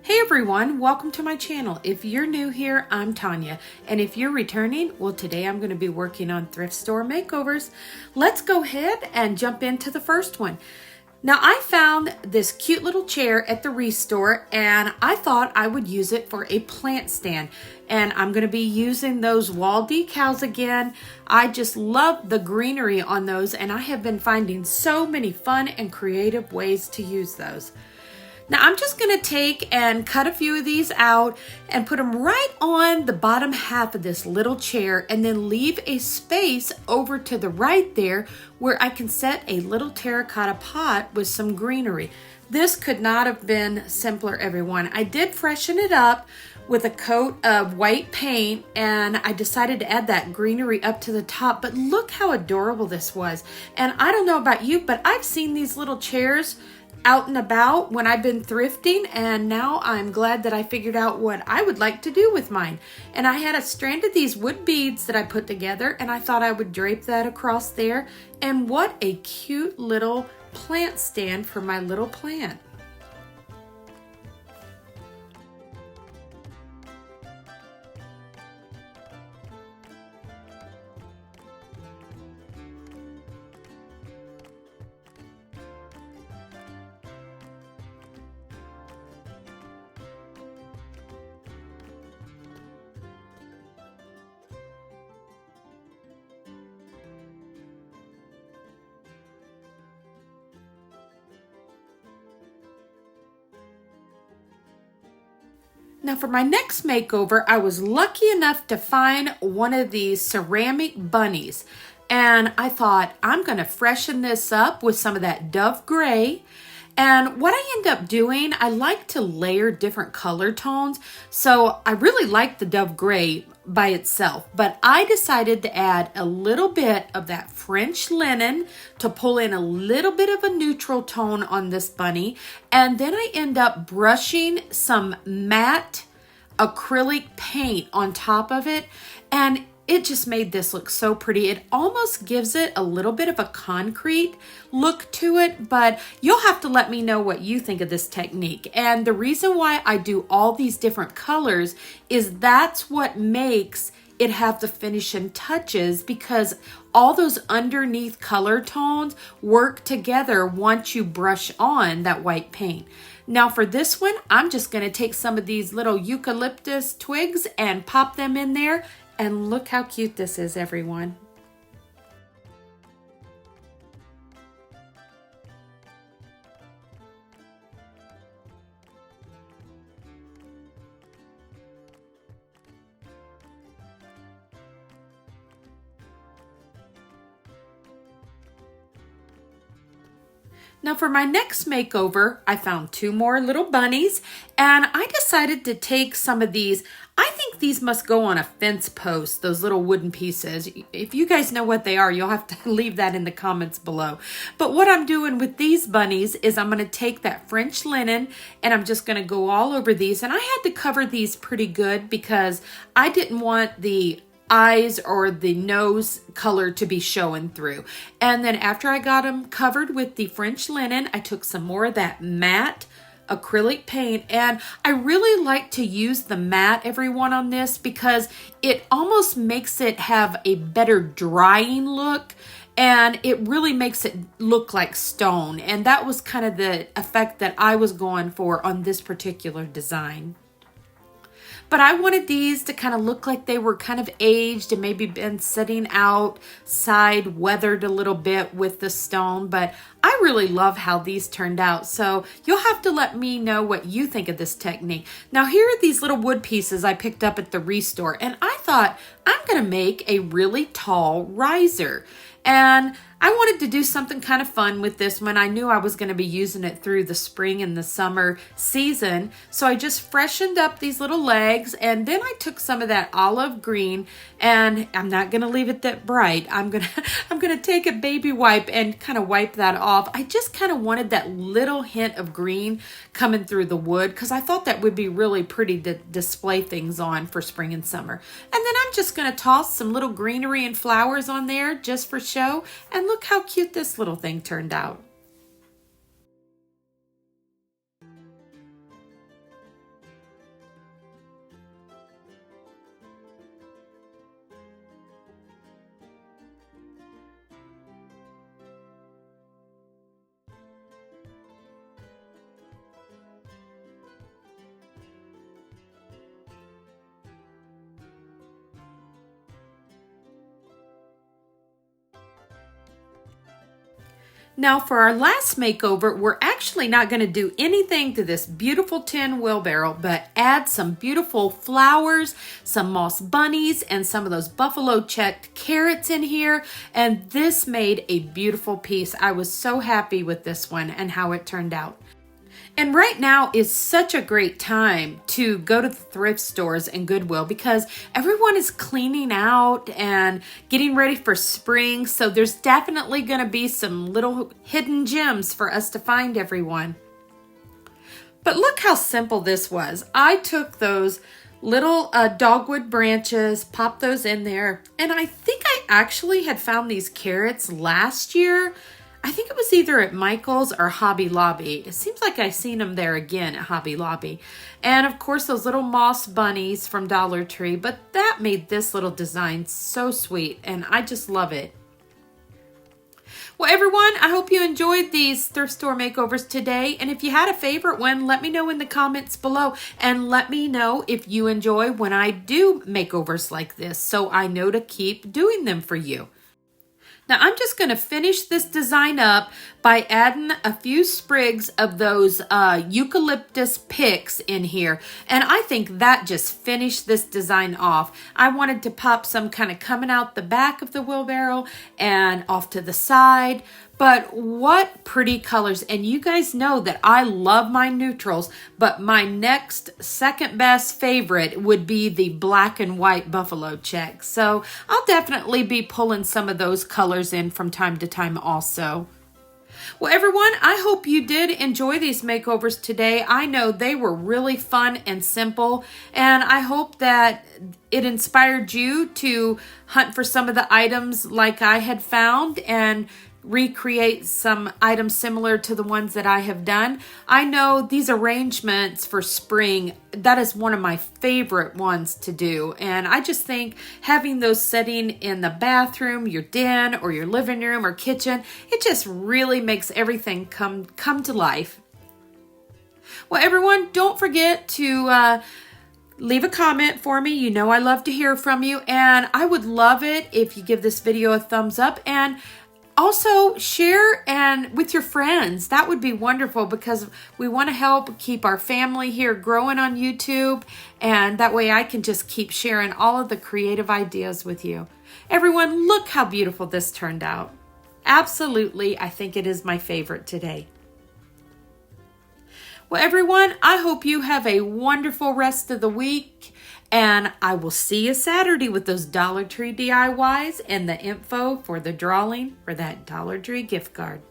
Hey everyone, welcome to my channel. If you're new here, I'm Tonya. And if you're returning, well today I'm going to be working on thrift store makeovers. Let's go ahead and jump into the first one. Now I found this cute little chair at the Restore and I thought I would use it for a plant stand. And I'm going to be using those wall decals again. I just love the greenery on those and I have been finding so many fun and creative ways to use those. Now I'm just going to take and cut a few of these out and put them right on the bottom half of this little chair and then leave a space over to the right there where I can set a little terracotta pot with some greenery. This could not have been simpler, everyone. I did freshen it up with a coat of white paint and I decided to add that greenery up to the top, but look how adorable this was. And I don't know about you, but I've seen these little chairs out and about when I've been thrifting, and now I'm glad that I figured out what I would like to do with mine. And I had a strand of these wood beads that I put together and I thought I would drape that across there. And what a cute little plant stand for my little plant. Now for my next makeover, I was lucky enough to find one of these ceramic bunnies. And I thought, I'm going to freshen this up with some of that Dove Gray. And what I end up doing, I like to layer different color tones. So I really like the Dove Gray by itself, but I decided to add a little bit of that French linen to pull in a little bit of a neutral tone on this bunny. And then I end up brushing some matte acrylic paint on top of it. And it just made this look so pretty. It almost gives it a little bit of a concrete look to it, but you'll have to let me know what you think of this technique. And the reason why I do all these different colors is that's what makes it have the finishing touches, because all those underneath color tones work together once you brush on that white paint. Now for this one, I'm just going to take some of these little eucalyptus twigs and pop them in there. And look how cute this is, everyone. Now for my next makeover, I found two more little bunnies and I decided to take some of these. I think these must go on a fence post, those little wooden pieces. If you guys know what they are, you'll have to leave that in the comments below. But what I'm doing with these bunnies is I'm going to take that French linen and I'm just going to go all over these. And I had to cover these pretty good because I didn't want the eyes or the nose color to be showing through. And then after I got them covered with the French linen, I took some more of that matte acrylic paint, and I really like to use the matte, everyone, on this because it almost makes it have a better drying look and it really makes it look like stone. And that was kind of the effect that I was going for on this particular design. But I wanted these to kind of look like they were kind of aged and maybe been sitting outside, weathered a little bit with the stone. But I really love how these turned out. So you'll have to let me know what you think of this technique. Now here are these little wood pieces I picked up at the Restore. And I thought I'm going to make a really tall riser. And I wanted to do something kind of fun with this one. I knew I was going to be using it through the spring and the summer season. So I just freshened up these little legs and then I took some of that olive green, and I'm not going to leave it that bright. I'm going to take a baby wipe and kind of wipe that off. I just kind of wanted that little hint of green coming through the wood because I thought that would be really pretty to display things on for spring and summer. And then I'm just going to toss some little greenery and flowers on there just for show. And look how cute this little thing turned out. Now for our last makeover, we're actually not going to do anything to this beautiful tin wheelbarrow, but add some beautiful flowers, some moss bunnies, and some of those buffalo checked carrots in here. And this made a beautiful piece. I was so happy with this one and how it turned out. And right now is such a great time to go to the thrift stores and Goodwill because everyone is cleaning out and getting ready for spring. So there's definitely going to be some little hidden gems for us to find, everyone. But look how simple this was. I took those little dogwood branches, popped those in there. And I think I actually had found these carrots last year. I think it was either at Michael's or Hobby Lobby. It seems like I've seen them there again at Hobby Lobby. And of course, those little moss bunnies from Dollar Tree. But that made this little design so sweet, and I just love it. Well, everyone, I hope you enjoyed these thrift store makeovers today. And if you had a favorite one, let me know in the comments below. And let me know if you enjoy when I do makeovers like this, so I know to keep doing them for you. Now I'm just going to finish this design up by adding a few sprigs of those eucalyptus picks in here. And I think that just finished this design off. I wanted to pop some kind of coming out the back of the wheelbarrow and off to the side. But what pretty colors. And you guys know that I love my neutrals, but my next second best favorite would be the black and white buffalo check. So I'll definitely be pulling some of those colors in from time to time also. Well, everyone, I hope you did enjoy these makeovers today. I know they were really fun and simple, and I hope that it inspired you to hunt for some of the items like I had found and recreate some items similar to the ones that I have done. I know these arrangements for spring, that is one of my favorite ones to do. And I just think having those setting in the bathroom, your den, or your living room or kitchen, it just really makes everything come to life. Well, everyone, don't forget to leave a comment for me. You know I love to hear from you, and I would love it if you give this video a thumbs up and also share and with your friends. That would be wonderful because we want to help keep our family here growing on YouTube, and that way I can just keep sharing all of the creative ideas with you. Everyone, look how beautiful this turned out. Absolutely, I think it is my favorite today. Well, everyone, I hope you have a wonderful rest of the week, and I will see you Saturday with those Dollar Tree DIYs and the info for the drawing for that Dollar Tree gift card.